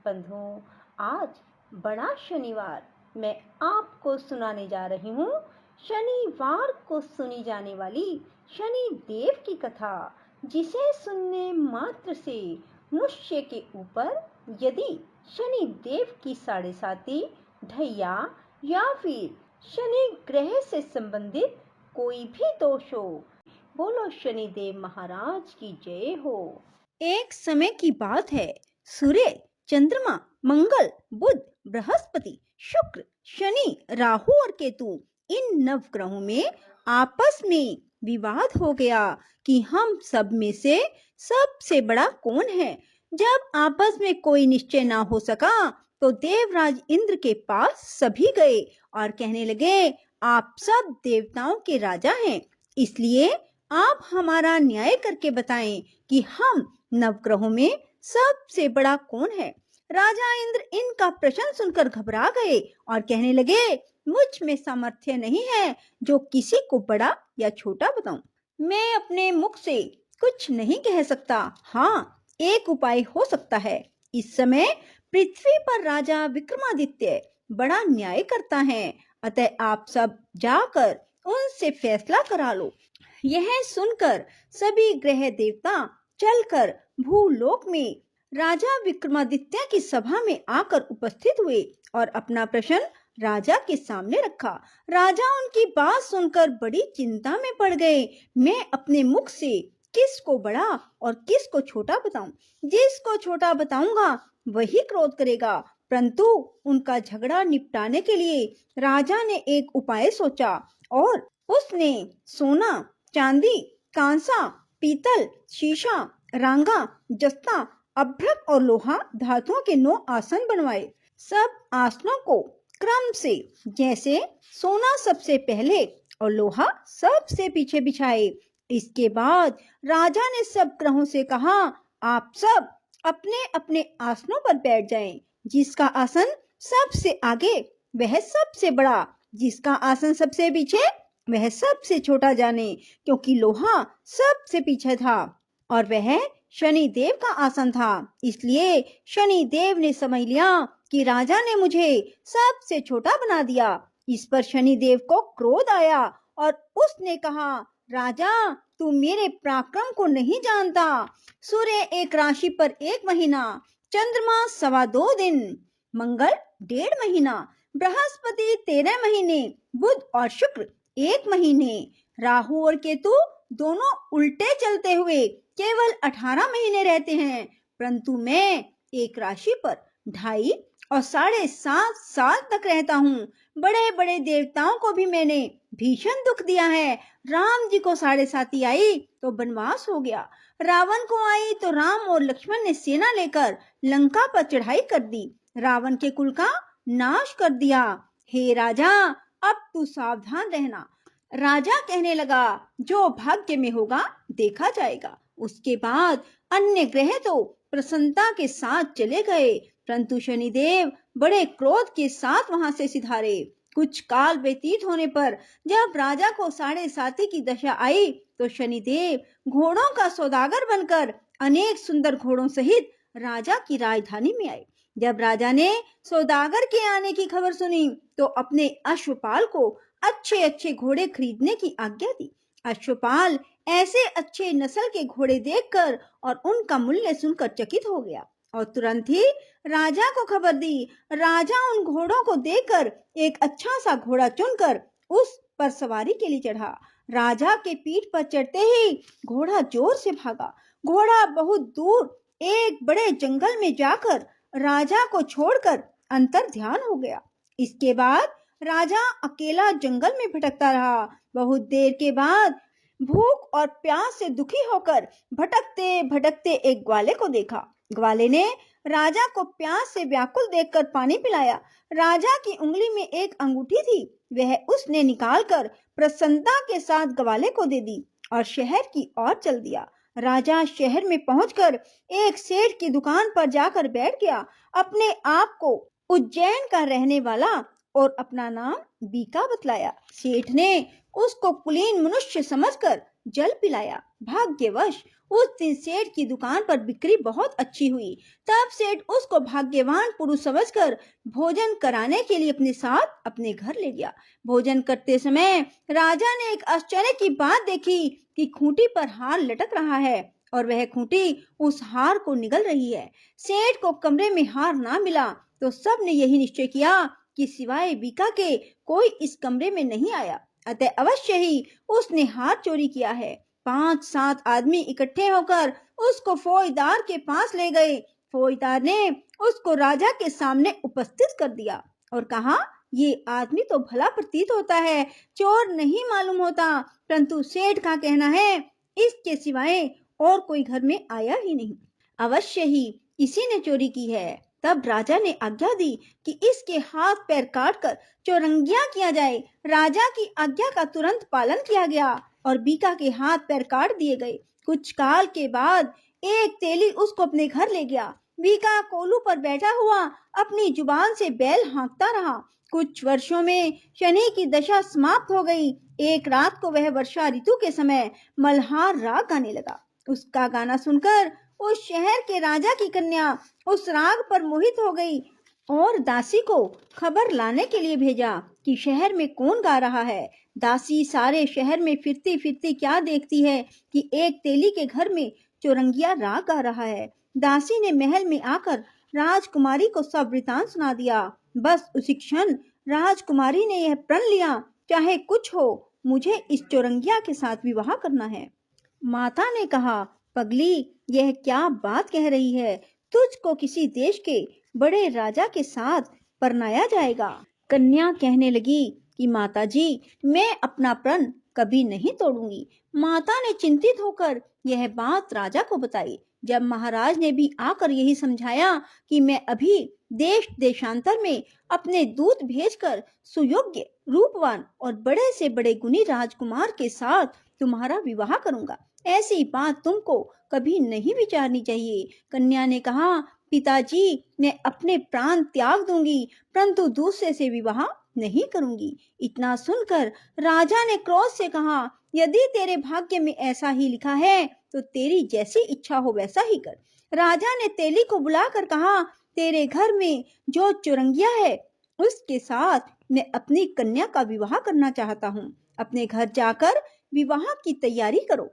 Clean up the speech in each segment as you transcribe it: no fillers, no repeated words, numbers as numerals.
बंधुओं, आज बड़ा शनिवार मैं आपको सुनाने जा रही हूँ शनिवार को सुनी जाने वाली शनि देव की कथा, जिसे सुनने मात्र से मनुष्य के ऊपर यदि शनि देव की साढ़ेसाती, ढैया या फिर शनि ग्रह से संबंधित कोई भी दोष हो, बोलो शनिदेव महाराज की जय हो। एक समय की बात है। सूर्य, चंद्रमा, मंगल, बुध, बृहस्पति, शुक्र, शनि, राहु और केतु, इन नवग्रहों में आपस में विवाद हो गया कि हम सब में से सबसे बड़ा कौन है। जब आपस में कोई निश्चय ना हो सका तो देवराज इंद्र के पास सभी गए और कहने लगे, आप सब देवताओं के राजा हैं, इसलिए आप हमारा न्याय करके बताएं कि हम नवग्रहों में सबसे बड़ा कौन है। राजा इंद्र इनका प्रश्न सुनकर घबरा गए और कहने लगे, मुझ में सामर्थ्य नहीं है जो किसी को बड़ा या छोटा बताऊं। मैं अपने मुख से कुछ नहीं कह सकता। हाँ, एक उपाय हो सकता है। इस समय पृथ्वी पर राजा विक्रमादित्य बड़ा न्याय करता है, अतः आप सब जाकर उनसे फैसला करा लो। यह सुनकर सभी ग्रह देवता चलकर भूलोक में राजा विक्रमादित्य की सभा में आकर उपस्थित हुए और अपना प्रश्न राजा के सामने रखा। राजा उनकी बात सुनकर बड़ी चिंता में पड़ गए। मैं अपने मुख से किसको बड़ा और किसको छोटा बताऊं? जिसको छोटा बताऊंगा वही क्रोध करेगा। परंतु उनका झगड़ा निपटाने के लिए राजा ने एक उपाय सोचा और उसने सोना, चांदी, कांसा, पीतल, शीशा, रांगा, जस्ता, अभ्रक और लोहा धातुओं के 9 आसन बनवाए। सब आसनों को क्रम से, जैसे सोना सबसे पहले और लोहा सबसे पीछे बिछाए। इसके बाद राजा ने सब ग्रहों से कहा, आप सब अपने अपने आसनों पर बैठ जाएं। जिसका आसन सबसे आगे वह सबसे बड़ा, जिसका आसन सबसे पीछे वह सबसे छोटा जाने, क्योंकि लोहा सबसे पीछे था और वह शनि देव का आसन था। इसलिए शनि देव ने समझ लिया कि राजा ने मुझे सबसे छोटा बना दिया। इस पर शनि देव को क्रोध आया और उसने कहा, राजा तू मेरे पराक्रम को नहीं जानता। सूर्य एक राशि पर 1 महीना, चंद्रमा 2.25 दिन, मंगल 1.5 महीना, बृहस्पति 13 महीने, बुध और शुक्र 1 महीने, राहु और केतु दोनों उल्टे चलते हुए केवल 18 महीने रहते हैं। परंतु मैं एक राशि पर 2.5 और 7.5 साल तक रहता हूँ। बड़े बड़े देवताओं को भी मैंने भीषण दुख दिया है। राम जी को 7.5 आई तो वनवास हो गया। रावण को आई तो राम और लक्ष्मण ने सेना लेकर लंका पर चढ़ाई कर दी, रावण के कुल का नाश कर दिया। हे राजा, अब तू सावधान रहना। राजा कहने लगा, जो भाग्य में होगा देखा जाएगा। उसके बाद अन्य ग्रह तो प्रसन्नता के साथ चले गए, परंतु शनिदेव बड़े क्रोध के साथ वहां से सिधारे। कुछ काल व्यतीत होने पर जब राजा को 7.5 की दशा आई तो शनिदेव घोड़ों का सौदागर बनकर अनेक सुंदर घोड़ों सहित राजा की राजधानी में आए। जब राजा ने सौदागर के आने की खबर सुनी तो अपने अश्वपाल को अच्छे अच्छे घोड़े खरीदने की आज्ञा दी। अश्वपाल ऐसे अच्छे नस्ल के घोड़े देखकर और उनका मूल्य सुनकर चकित हो गया और तुरंत ही राजा को खबर दी। राजा उन घोड़ों को देखकर एक अच्छा सा घोड़ा चुनकर उस पर सवारी के लिए चढ़ा। राजा के पीठ पर चढ़ते ही घोड़ा जोर से भागा। घोड़ा बहुत दूर एक बड़े जंगल में जाकर राजा को छोड़कर अंतर ध्यान हो गया। इसके बाद राजा अकेला जंगल में भटकता रहा। बहुत देर के बाद भूख और प्यास से दुखी होकर भटकते भटकते एक ग्वाले को देखा। ग्वाले ने राजा को प्यास से व्याकुल देखकर पानी पिलाया। राजा की उंगली में एक अंगूठी थी, वह उसने निकालकर प्रसन्नता के साथ ग्वाले को दे दी और शहर की ओर चल दिया। राजा शहर में पहुंचकर एक सेठ की दुकान पर जाकर बैठ गया। अपने आप को उज्जैन का रहने वाला और अपना नाम बीका बतलाया। सेठ ने उसको कुलीन मनुष्य समझकर जल पिलाया। भाग्यवश उस दिन सेठ की दुकान पर बिक्री बहुत अच्छी हुई। तब सेठ उसको भाग्यवान पुरुष समझकर भोजन कराने के लिए अपने साथ अपने घर ले गया। भोजन करते समय राजा ने एक आश्चर्य की बात देखी कि खूंटी पर हार लटक रहा है और वह खूंटी उस हार को निगल रही है। सेठ को कमरे में हार ना मिला तो सब ने यही निश्चय किया कि सिवाय बीका के कोई इस कमरे में नहीं आया, अतः अवश्य ही उसने हार चोरी किया है। 5-7 आदमी इकट्ठे होकर उसको फौजदार के पास ले गए। फौजदार ने उसको राजा के सामने उपस्थित कर दिया और कहा, ये आदमी तो भला प्रतीत होता है, चोर नहीं मालूम होता, परंतु सेठ का कहना है इसके सिवाय और कोई घर में आया ही नहीं, अवश्य ही इसी ने चोरी की है। तब राजा ने आज्ञा दी कि इसके हाथ पैर काटकर चौरंगिया किया जाए। राजा की आज्ञा का तुरंत पालन किया गया और बीका के हाथ पैर काट दिए गए। कुछ काल के बाद एक तेली उसको अपने घर ले गया। बीका कोलू पर बैठा हुआ अपनी जुबान से बैल हाँकता रहा। कुछ वर्षों में शनि की दशा समाप्त हो गई। एक रात को वह वर्षा ऋतु के समय मल्हार राग गाने लगा। उसका गाना सुनकर उस शहर के राजा की कन्या उस राग पर मोहित हो गई और दासी को खबर लाने के लिए भेजा कि शहर में कौन गा रहा है। दासी सारे शहर में फिरती फिरती क्या देखती है कि एक तेली के घर में चौरंगिया राग गा रहा है। दासी ने महल में आकर राजकुमारी को सब वृतांत सुना दिया। बस उसी क्षण राजकुमारी ने यह प्रण लिया, चाहे कुछ हो मुझे इस चौरंगिया के साथ विवाह करना है। माता ने कहा, पगली यह क्या बात कह रही है, तुझको किसी देश के बड़े राजा के साथ परनाया जाएगा। कन्या कहने लगी कि माताजी मैं अपना प्रण कभी नहीं तोड़ूंगी। माता ने चिंतित होकर यह बात राजा को बताई। जब महाराज ने भी आकर यही समझाया कि मैं अभी देश देशांतर में अपने दूत भेजकर सुयोग्य, रूपवान और बड़े से बड़े गुणी राजकुमार के साथ तुम्हारा विवाह करूंगा, ऐसी बात तुमको कभी नहीं विचारनी चाहिए। कन्या ने कहा, पिताजी मैं अपने प्राण त्याग दूंगी, परंतु दूसरे से विवाह नहीं करूंगी। इतना सुनकर राजा ने क्रोध से कहा, यदि तेरे भाग्य में ऐसा ही लिखा है तो तेरी जैसी इच्छा हो वैसा ही कर। राजा ने तेली को बुलाकर कहा, तेरे घर में जो चौरंगिया है उसके साथ मैं अपनी कन्या का विवाह करना चाहता हूँ। अपने घर जाकर विवाह की तैयारी करो।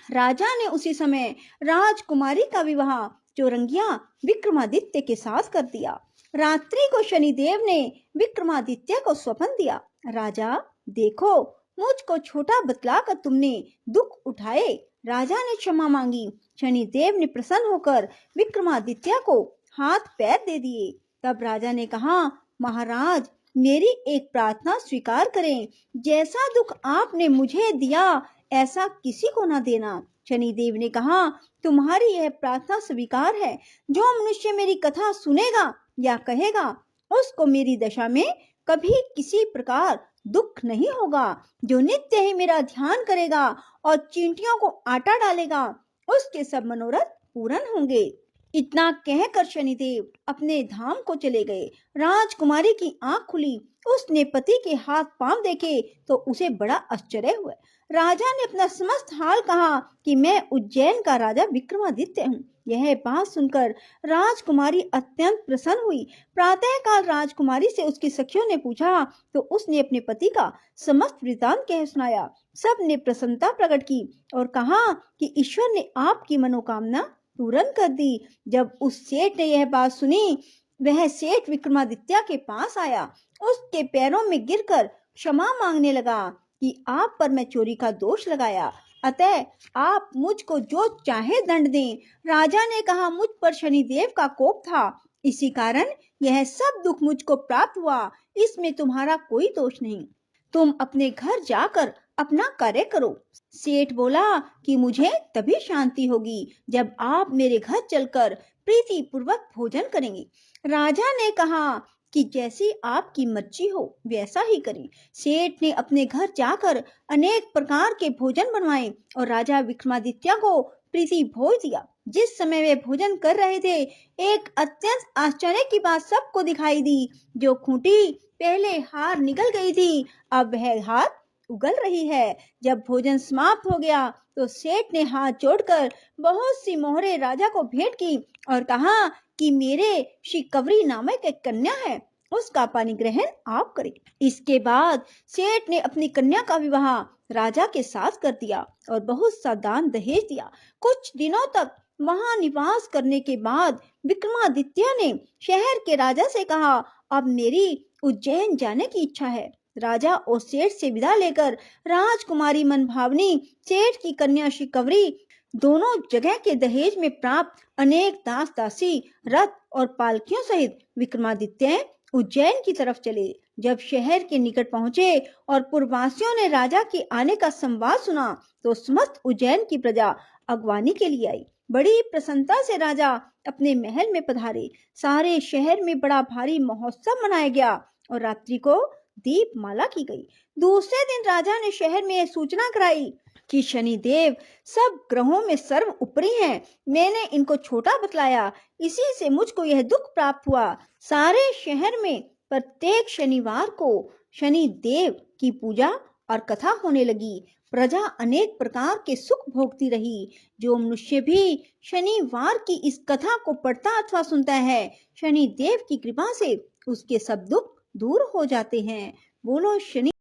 राजा ने उसी समय राजकुमारी का विवाह चौरंगिया विक्रमादित्य के साथ कर दिया। रात्रि को शनिदेव ने विक्रमादित्य को स्वप्न दिया, राजा देखो मुझको छोटा बतलाकर तुमने दुख उठाए। राजा ने क्षमा मांगी। शनिदेव ने प्रसन्न होकर विक्रमादित्य को हाथ पैर दे दिए। तब राजा ने कहा, महाराज मेरी एक प्रार्थना स्वीकार करें, जैसा दुख आपने मुझे दिया ऐसा किसी को न देना। शनिदेव ने कहा, तुम्हारी यह प्रार्थना स्वीकार है। जो मनुष्य मेरी कथा सुनेगा या कहेगा उसको मेरी दशा में कभी किसी प्रकार दुख नहीं होगा। जो नित्य ही मेरा ध्यान करेगा और चींटियों को आटा डालेगा उसके सब मनोरथ पूर्ण होंगे। इतना कहकर शनिदेव अपने धाम को चले गए। राजकुमारी की आंख खुली, उसने पति के हाथ पांव देखे तो उसे बड़ा आश्चर्य हुआ। राजा ने अपना समस्त हाल कहा कि मैं उज्जैन का राजा विक्रमादित्य हूँ। यह बात सुनकर राजकुमारी अत्यंत प्रसन्न हुई। प्रातःकाल राजकुमारी से उसकी सखियों ने पूछा तो उसने अपने पति का समस्त वृतांत कह सुनाया। सब ने प्रसन्नता प्रकट की और कहा कि ईश्वर ने आपकी मनोकामना पूर्ण कर दी। जब उस सेठ ने यह बात सुनी, वह सेठ विक्रमादित्य के पास आया, उसके पैरों में गिरकर क्षमा मांगने लगा कि आप पर मैं चोरी का दोष लगाया, अतः आप मुझको जो चाहे दंड दें। राजा ने कहा, मुझ पर शनिदेव का कोप था, इसी कारण यह सब दुख मुझको प्राप्त हुआ, इसमें तुम्हारा कोई दोष नहीं। तुम अपने घर जाकर अपना कार्य करो। सेठ बोला कि मुझे तभी शांति होगी जब आप मेरे घर चलकर प्रीति पूर्वक भोजन करेंगे। राजा ने कहा कि जैसी आपकी मर्जी हो वैसा ही करें। सेठ ने अपने घर जाकर अनेक प्रकार के भोजन बनवाए और राजा विक्रमादित्य को प्रीति भोज दिया। जिस समय वे भोजन कर रहे थे, एक अत्यंत आश्चर्य की बात सबको दिखाई दी। जो खूंटी पहले हार निकल गई थी, अब वह हार उगल रही है। जब भोजन समाप्त हो गया तो सेठ ने हाथ जोड़कर बहुत सी मोहरे राजा को भेंट की और कहा कि मेरे शिकवरी नामक एक कन्या है, उसका पानी ग्रहण आप करें। इसके बाद सेठ ने अपनी कन्या का विवाह राजा के साथ कर दिया और बहुत सा दान दहेज दिया। कुछ दिनों तक वहां निवास करने के बाद विक्रमादित्य ने शहर के राजा से कहा, अब मेरी उज्जैन जाने की इच्छा है। राजा और सेठ से विदा लेकर राजकुमारी मनभावनी, सेठ की कन्या शिकवरी दोनों जगह के दहेज में प्राप्त अनेक दास दासी, रथ और पालकियों सहित विक्रमादित्य उज्जैन की तरफ चले। जब शहर के निकट पहुंचे और पुरवासियों ने राजा के आने का संवाद सुना तो समस्त उज्जैन की प्रजा अगवानी के लिए आई। बड़ी प्रसन्नता से राजा अपने महल में पधारे। सारे शहर में बड़ा भारी महोत्सव मनाया गया और रात्रि को दीपमाला की गई। दूसरे दिन राजा ने शहर में यह सूचना कराई कि शनिदेव सब ग्रहों में सर्व ऊपरी हैं। मैंने इनको छोटा बतलाया, इसी से मुझको यह दुख प्राप्त हुआ। सारे शहर में प्रत्येक शनिवार को शनि देव की पूजा और कथा होने लगी। प्रजा अनेक प्रकार के सुख भोगती रही। जो मनुष्य भी शनिवार की इस कथा को पढ़ता अथवा सुनता है, शनि देव की कृपा से उसके सब दुख दूर हो जाते हैं। बोलो शनि